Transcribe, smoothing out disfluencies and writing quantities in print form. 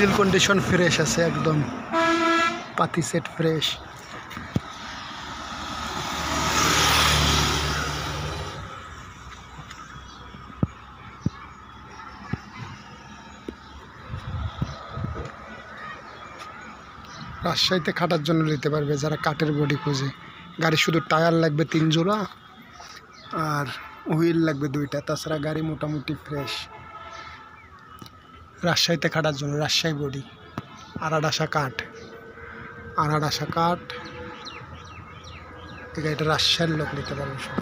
Engine condition fresh আছে, একদম পাতি সেট ফ্রেশ। রাজশাহীতে খাটার জন্য নিতে পারবে যারা কাঠের বডি খোঁজে। গাড়ি শুধু টায়ার লাগবে 3 জোড়া আর হুইল লাগবে 2টা, তাছাড়া গাড়ি মোটামুটি ফ্রেশ। রাজশাহীতে খাটার জন্য রাজশাহী বডি, আড়াডাসা কাঠ, আড়াডাসা কাঠ। এই গাড়িটা রাজশাহীর লোক নিতে পারবে সব।